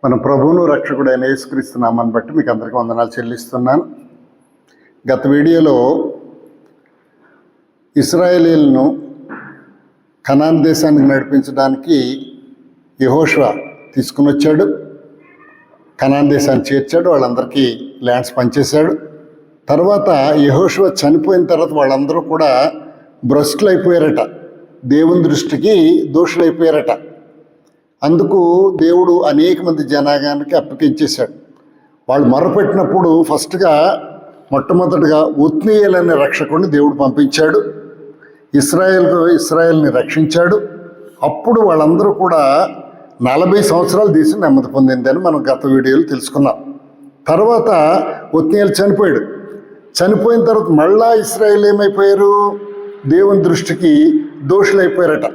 మన ప్రభువును రక్షకుడైన యేసుక్రీస్తు నామాన్ని బట్టి మీకు అందరికీ వందనాలు చెల్లిస్తున్నాను. గత వీడియోలో ఇశ్రాయేలీయులను కనాన్ దేశానికి నడిపించడానికి యెహోషువ తీసుకుని వచ్చాడు. కనాన్ దేశాన్ని చేర్చాడు, వాళ్ళందరికీ ల్యాండ్స్ పనిచేశాడు. తర్వాత యెహోషువ చనిపోయిన తర్వాత వాళ్ళందరూ కూడా భ్రష్టులు అయిపోయారట, దేవుని దృష్టికి దోషులైపోయారట. అందుకు దేవుడు అనేక మంది జనాంగానికి అప్పగించేశాడు. వాళ్ళు మొరపెట్టినప్పుడు మొట్టమొదటిగా ఒత్నీయేలు అనే రక్షకుడిని దేవుడు పంపించాడు. ఇశ్రాయేల్ని రక్షించాడు. అప్పుడు వాళ్ళందరూ కూడా 40 సంవత్సరాలు దేశం నెమ్మది పొందిందని మనం గత వీడియోలు తెలుసుకున్నాం. తర్వాత ఒత్నీయేలు చనిపోయాడు. చనిపోయిన తర్వాత మళ్ళా ఇశ్రాయేల్ ఏమైపోయారు? దేవుని దృష్టికి దోషులైపోయారట.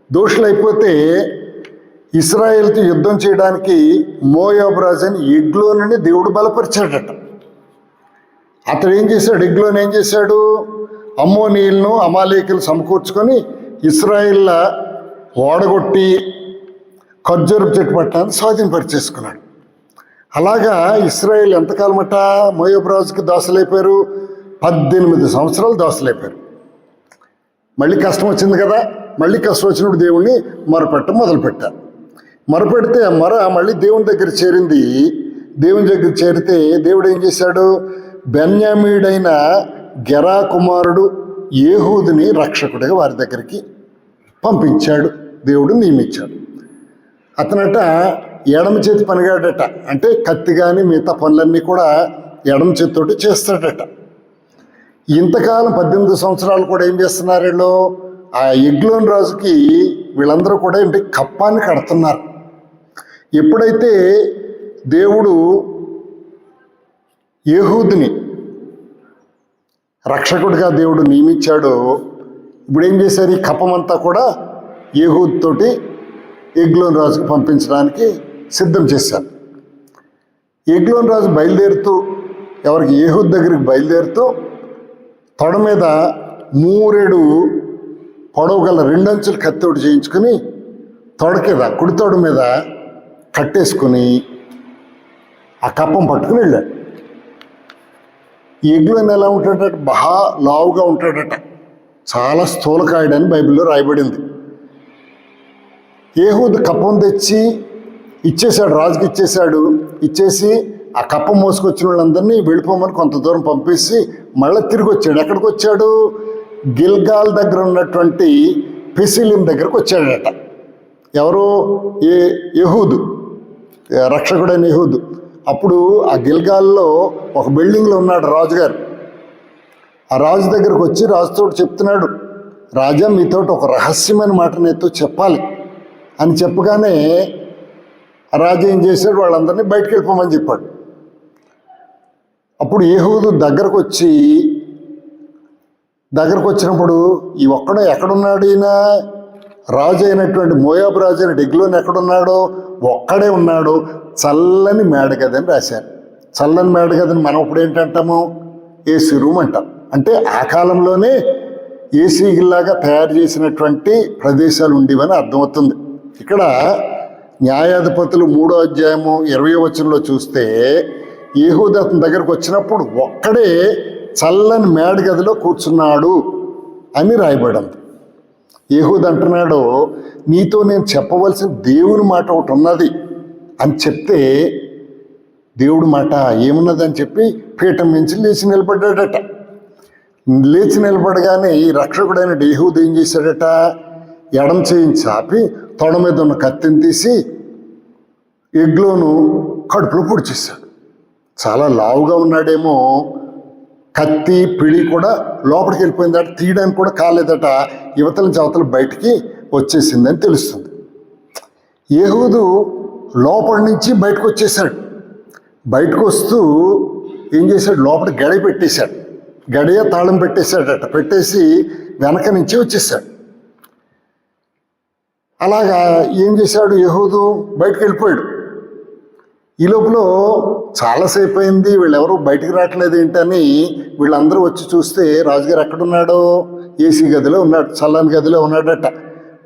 దోషులైపోతే ఇశ్రాయేల్తో యుద్ధం చేయడానికి మోయాబు రాజు అని ఎగ్లోనని దేవుడు బలపరిచాడట. అతడు ఏం చేశాడు? ఎగ్లోని ఏం చేశాడు? అమ్మోనీయులను అమాలేకులు సమకూర్చుకొని ఇశ్రాయేళ్ళ ఓడగొట్టి ఖర్జూరపు చెట్టు పట్టణాన్ని స్వాధీనపరిచేసుకున్నాడు. అలాగా ఇశ్రాయేల్ ఎంతకాలమట మోయాబు రాజుకి దాసులైపోయారు? 18 సంవత్సరాలు దాసులైపోయారు. మళ్ళీ కష్టం వచ్చింది కదా, మళ్ళీ కష్టం వచ్చినప్పుడు దేవుణ్ణి మొదలుపెట్టారు. మొరపెడితే మళ్ళీ దేవుని దగ్గర చేరింది. దేవుని దగ్గర చేరితే దేవుడు ఏం చేశాడు? బెన్యామీయుడైన గెరా కుమారుడు ఏహూదుని రక్షకుడిగా వారి దగ్గరికి పంపించాడు, దేవుడు నియమించాడు. అతనట ఎడమ చేతి పనిగాడట, అంటే కత్తి కానీ మిగతా పనులన్నీ కూడా ఎడమ చేతితోటి చేస్తాడట. ఇంతకాలం 18 సంవత్సరాలు కూడా ఏం చేస్తున్నారు వీళ్ళు? ఆ ఎగ్లోన్ రాజుకి వీళ్ళందరూ కూడా ఏంటి కప్పాన్ని కడుతున్నారు. ఎప్పుడైతే దేవుడు ఏహూదుని రక్షకుడిగా దేవుడు నియమించాడో, ఇప్పుడు ఏం చేశారు? ఈ కప్పమంతా కూడా ఏహూద్ తోటి ఎగ్లోన్ రాజుకు పంపించడానికి సిద్ధం చేశారు. ఎగ్లోన్ రాజు బయలుదేరుతూ ఏహూద్ దగ్గరికి బయలుదేరుతూ తొడ మీద 3 పొడవు గల 2 అంచులు కత్తోటి చేయించుకుని కుడి తొడ మీద కట్టేసుకుని ఆ కప్పం పట్టుకుని వెళ్ళాడు. ఈ ఎగ్లోన్ ఎలా ఉంటాడట? బాగా లావుగా ఉంటాడట, చాలా స్థూలకాయుడని బైబిల్లో రాయబడింది. ఏహూద్ కప్పం తెచ్చి ఇచ్చేశాడు, రాజుకి ఇచ్చేసి ఆ కప్పం మోసుకొచ్చిన వాళ్ళందరినీ వెళ్ళిపోమని కొంత దూరం పంపేసి మళ్ళీ తిరిగి వచ్చాడు. ఎక్కడికి వచ్చాడు? గిల్గాల్ దగ్గర ఉన్నటువంటి పెసిలిం దగ్గరకు వచ్చాడట. ఎవరు? యెహూదు, రక్షకుడైన యెహూదు. అప్పుడు ఆ గిల్గాల్లో ఒక బిల్డింగ్లో ఉన్నాడు రాజుగారు. ఆ రాజు దగ్గరకు వచ్చి రాజుతో చెప్తున్నాడు, రాజా మీతోటి ఒక రహస్యమైన మాట నీతో చెప్పాలి అని చెప్పగానే ఆ రాజు ఏం చేశాడు? వాళ్ళందరినీ బయటకు వెళ్ళిపోమని చెప్పాడు. అప్పుడు యెహూదు దగ్గరకు వచ్చినప్పుడు ఈ ఒక్కడో ఎక్కడున్నాడు? ఈయన రాజు అయినటువంటి మోయాబు రాజు అయిన ఎగ్లోన్ ఎక్కడున్నాడో? ఒక్కడే ఉన్నాడు. చల్లని మేడగదని రాశారు. చల్లని మేడగదని మనం ఇప్పుడు ఏంటంటాము? ఏసీ రూమ్ అంటాం. అంటే ఆ కాలంలోనే ఏసీలాగా తయారు చేసినటువంటి ప్రదేశాలు ఉండేవని అర్థమవుతుంది. ఇక్కడ న్యాయాధిపతులు 3వ అధ్యాయము 20వ వచనంలో చూస్తే యెహూదు అతని దగ్గరకు వచ్చినప్పుడు ఒక్కడే చల్లని మేడగదిలో కూర్చున్నాడు అని రాయబడింది. యెహూదు అంటున్నాడు, నీతో నేను చెప్పవలసిన దేవుని మాట ఒకటి ఉన్నది అని చెప్తే, దేవుడి మాట ఏమున్నదని చెప్పి పీఠం నుంచి లేచి నిలబడ్డాడట. లేచి నిలబడగానే ఈ రక్షకుడైన యెహూదు ఏం చేశాడట? ఎడం చేయించి చాపి తొడ మీద ఉన్న కత్తిని తీసి ఎగ్లోను కడుపులో పొడిచేశాడు. చాలా లావుగా ఉన్నాడేమో, కత్తి పిడి కూడా లోపలికి వెళ్ళిపోయిందట, తీయడానికి కూడా కాలేదట, యువతల నుంచి అవతల బయటికి వచ్చేసిందని తెలుస్తుంది. యెహూదు లోపలి నుంచి బయటకు వచ్చేసాడు. బయటకు వస్తూ ఏం చేశాడు? లోపల గడియ తాళం పెట్టేశాడట. పెట్టేసి వెనక నుంచి వచ్చేసాడు. అలాగా ఏం చేశాడు? యెహూదు బయటకు వెళ్ళిపోయాడు. ఈ లోపల చాలాసేపు అయింది, వీళ్ళెవరూ బయటికి రావట్లేదు ఏంటని వీళ్ళందరూ వచ్చి చూస్తే రాజుగారు ఎక్కడున్నాడో? ఏసీ గదిలో ఉన్నాడు, చల్లని గదిలో ఉన్నాడట.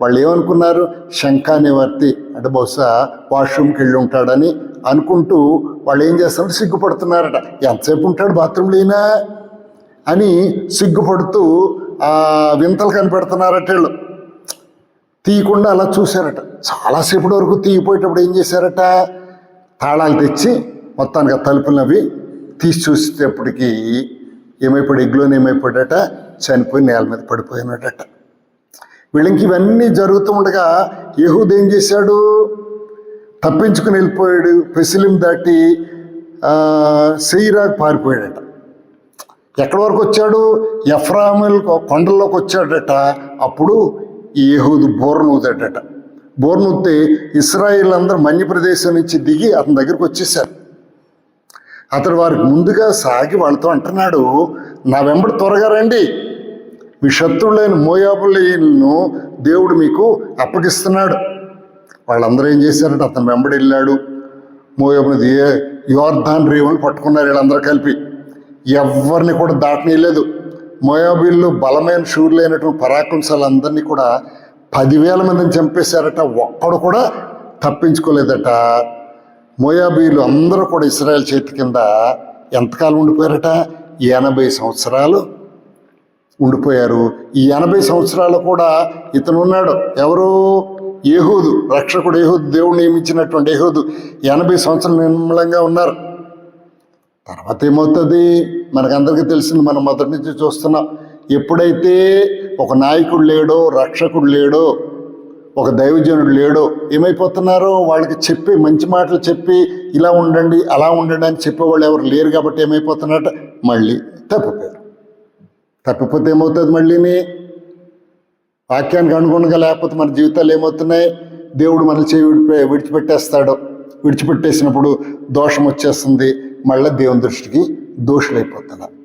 వాళ్ళు ఏమనుకున్నారు, శంఖానివర్తి అంటే బహుశా వాష్రూమ్కి వెళ్ళి ఉంటాడని అనుకుంటూ వాళ్ళు ఏం చేస్తారంటే సిగ్గుపడుతున్నారట. ఎంతసేపు ఉంటాడు బాత్రూంలో అయినా అని సిగ్గుపడుతూ ఆ వింతలు కనిపెడుతున్నారట. వీళ్ళు తీయకుండా అలా చూశారట. చాలాసేపటి వరకు తీయిపోయేటప్పుడు ఏం చేశారట, తాళాలు తెచ్చి మొత్తానికి ఆ తలుపులు అవి తీసి చూసేటప్పటికి ఏమైపోయాడు, ఎగ్లోనే ఏమైపోయాడట, చనిపోయి నేల మీద పడిపోయినట. వీళ్ళకి ఇవన్నీ జరుగుతూ ఉండగా యెహూదా ఏం చేశాడు, తప్పించుకుని వెళ్ళిపోయాడు. పెసిలిం దాటి సెయిరాకు పారిపోయాడట. ఎక్కడి వరకు వచ్చాడు, ఎఫ్రాయిముల కొండల్లోకి వచ్చాడట. అప్పుడు ఈ యెహూదు బోర్నూదట. బోర్నూతే ఇశ్రాయేల్ అందరూ మన్య ప్రదేశం నుంచి దిగి అతని దగ్గరికి వచ్చేసారు. అతడు వారికి ముందుగా సాగి వాళ్ళతో అంటున్నాడు, నా వెంబడి త్వరగా రండి, మీ శత్రువులైన మోయాబులను దేవుడు మీకు అప్పగిస్తున్నాడు. వాళ్ళందరూ ఏం చేశారంటే అతను వెంబడి వెళ్ళాడు. మోయాబుని యోర్దాన్ రేవుని పట్టుకున్నారు వీళ్ళందరూ కలిపి. ఎవరిని కూడా దాటనీయలేదు. మోయాబీళ్ళు బలమైన శూరులైనటువంటి పరాక్రమశాలందరినీ కూడా 10,000 మందిని చంపేశారట. ఒక్కడు కూడా తప్పించుకోలేదట. మోయాబీలు అందరూ కూడా ఇశ్రాయేల్ చేతి కింద ఎంతకాలం ఉండిపోయారట, 80 సంవత్సరాలు ఉండిపోయారు. ఈ 80 సంవత్సరాలు కూడా ఇతను ఉన్నాడు, ఎవరు, యెహూదు, రక్షకుడు యెహూదు, దేవుడు నియమించినటువంటి యెహూదు 80 సంవత్సరాలు నిర్మలంగా ఉన్నారు. తర్వాత ఏమవుతుంది మనకందరికీ తెలిసింది, మనం మొదటి నుంచి చూస్తున్నాం. ఎప్పుడైతే ఒక నాయకుడు లేడో, రక్షకుడు లేడో, ఒక దైవజనుడు లేడో, ఏమైపోతున్నారో వాళ్ళకి చెప్పి మంచి మాటలు చెప్పి ఇలా ఉండండి అలా ఉండండి అని చెప్పేవాళ్ళు ఎవరు లేరు. కాబట్టి ఏమైపోతున్నారట, మళ్ళీ తప్పిపోయారు. తప్పిపోతే ఏమవుతుంది, మళ్ళీని వాక్యానికి అనుగుణంగా లేకపోతే మన జీవితాలు ఏమవుతున్నాయి, దేవుడు మనల్ని విడిచిపెట్టేస్తాడు. విడిచిపెట్టేసినప్పుడు దోషం వచ్చేస్తుంది. మళ్ళీ దేవుని దృష్టికి దోషులైపోతున్నారు.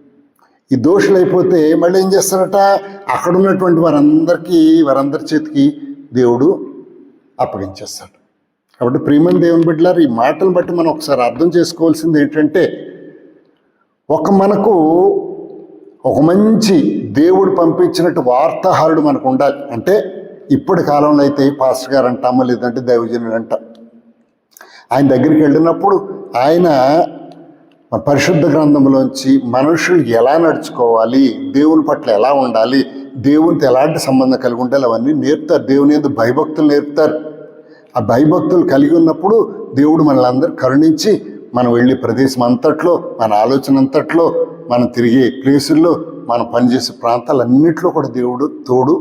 ఈ దోషులైపోతే మళ్ళీ ఏం చేస్తారట, అక్కడ ఉన్నటువంటి వారందరి చేతికి దేవుడు అప్పగించేస్తాడు. కాబట్టి ప్రియమైన దేవుని బిడ్డలారు, ఈ మాటలు బట్టి మనం ఒకసారి అర్థం చేసుకోవాల్సింది ఏంటంటే, మనకు ఒక మంచి దేవుడు పంపించినట్టు వార్తాహరుడు మనకు ఉండాలి. అంటే ఇప్పటి కాలంలో అయితే పాస్టర్ గారు అంటామో లేదంటే దైవజనుడు అంటాం. ఆయన దగ్గరికి వెళ్ళినప్పుడు ఆయన పరిశుద్ధ గ్రంథంలోంచి మనుషులు ఎలా నడుచుకోవాలి, దేవుని పట్ల ఎలా ఉండాలి, దేవునితో ఎలాంటి సంబంధం కలిగి ఉండాలి అవన్నీ నేర్పుతారు. దేవుని యందు భయభక్తులు నేర్పుతారు. ఆ భయభక్తులు కలిగి ఉన్నప్పుడు దేవుడు మనల్ని అందరూ కరుణించి మనం వెళ్ళే ప్రదేశం అంతట్లో, మన ఆలోచన అంతట్లో, మనం తిరిగే ప్లేసుల్లో, మనం పనిచేసే ప్రాంతాలన్నింటిలో కూడా దేవుడు తోడు,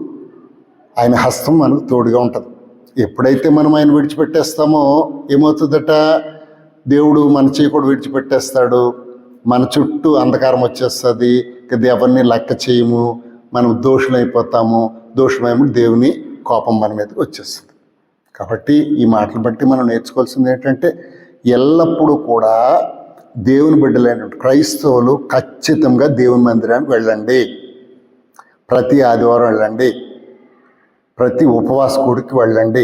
ఆయన హస్తం మనకు తోడుగా ఉంటుంది. ఎప్పుడైతే మనం ఆయన విడిచిపెట్టేస్తామో ఏమవుతుందట, దేవుడు మన చేయి కూడా విడిచిపెట్టేస్తాడు. మన చుట్టూ అంధకారం వచ్చేస్తుంది. కదా ఎవరిని లెక్క చేయము, మనం దోషులైపోతాము. దోషమైనప్పుడు దేవుని కోపం మన మీదకి వచ్చేస్తుంది. కాబట్టి ఈ మాటలు బట్టి మనం నేర్చుకోవాల్సింది ఏంటంటే, ఎల్లప్పుడూ కూడా దేవుని బిడ్డలైన క్రైస్తవులు ఖచ్చితంగా దేవుని మందిరానికి వెళ్ళండి. ప్రతి ఆదివారం వెళ్ళండి, ప్రతి ఉపవాస కూడికి వెళ్ళండి,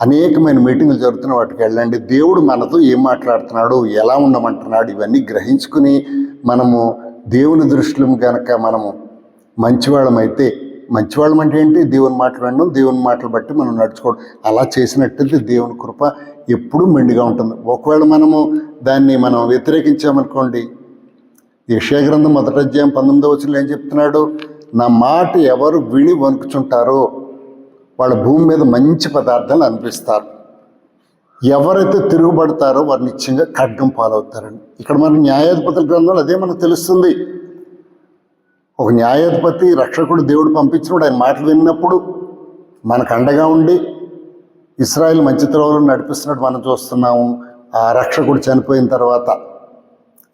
అనేకమైన మీటింగులు జరుగుతున్న వాటికి వెళ్ళండి. దేవుడు మనతో ఏం మాట్లాడుతున్నాడు, ఎలా ఉండమంటున్నాడు, ఇవన్నీ గ్రహించుకుని మనము దేవుని దృష్టిలో కనుక మనము మంచివాళ్ళమైతే, మంచివాళ్ళం అంటే ఏంటి, దేవుని మాటలు వినడం, దేవుని మాటలు బట్టి మనం నడుచుకోవడం, అలా చేసినట్టయితే దేవుని కృప ఎప్పుడూ మెండుగా ఉంటుంది. ఒకవేళ మనము దాన్ని మనం వ్యతిరేకించామనుకోండి, యెషయా గ్రంథం 1వ అధ్యాయం 19వ వచనంలో ఏం చెప్తున్నాడు, నా మాట ఎవరు విని వణుకుచుంటారో వాళ్ళ భూమి మీద మంచి పదార్థాలు అనిపిస్తారు, ఎవరైతే తిరుగుబడతారో వారు నిశ్చయంగా ఖడ్గం పాలవుతారని. ఇక్కడ మన న్యాయాధిపతుల గ్రంథంలో అదే మనకు తెలుస్తుంది. ఒక న్యాయాధిపతి, రక్షకుడు, దేవుడు పంపించినప్పుడు ఆయన మాటలు విన్నప్పుడు మనకు అండగా ఉండి ఇశ్రాయేలు మంచి త్రోవలను నడిపిస్తున్నట్టు మనం చూస్తున్నాము. ఆ రక్షకుడు చనిపోయిన తర్వాత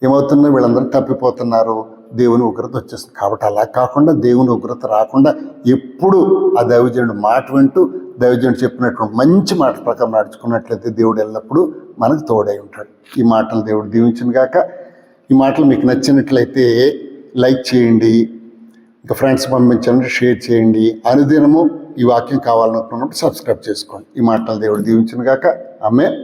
ఏమవుతుంది, వీళ్ళందరూ తప్పిపోతున్నారు, దేవుని ఉగ్రత వచ్చేస్తుంది. కాబట్టి అలా కాకుండా, దేవుని ఉగ్రత రాకుండా ఎప్పుడు ఆ దైవజనుడు మాట వింటూ దైవజనుడు చెప్పినటువంటి మంచి మాట ప్రకారం నడుచుకున్నట్లయితే దేవుడు ఎల్లప్పుడూ మనకు తోడై ఉంటాడు. ఈ మాటలు దేవుడు దీవించిన గాక. ఈ మాటలు మీకు నచ్చినట్లయితే లైక్ చేయండి, ఇంకా ఫ్రెండ్స్ పంపించండి, షేర్ చేయండి. అనుదినము ఈ వాక్యం కావాలనుకున్నప్పుడు సబ్స్క్రైబ్ చేసుకోండి. ఈ మాటలు దేవుడు దీవించిన గాక. ఆమేన్.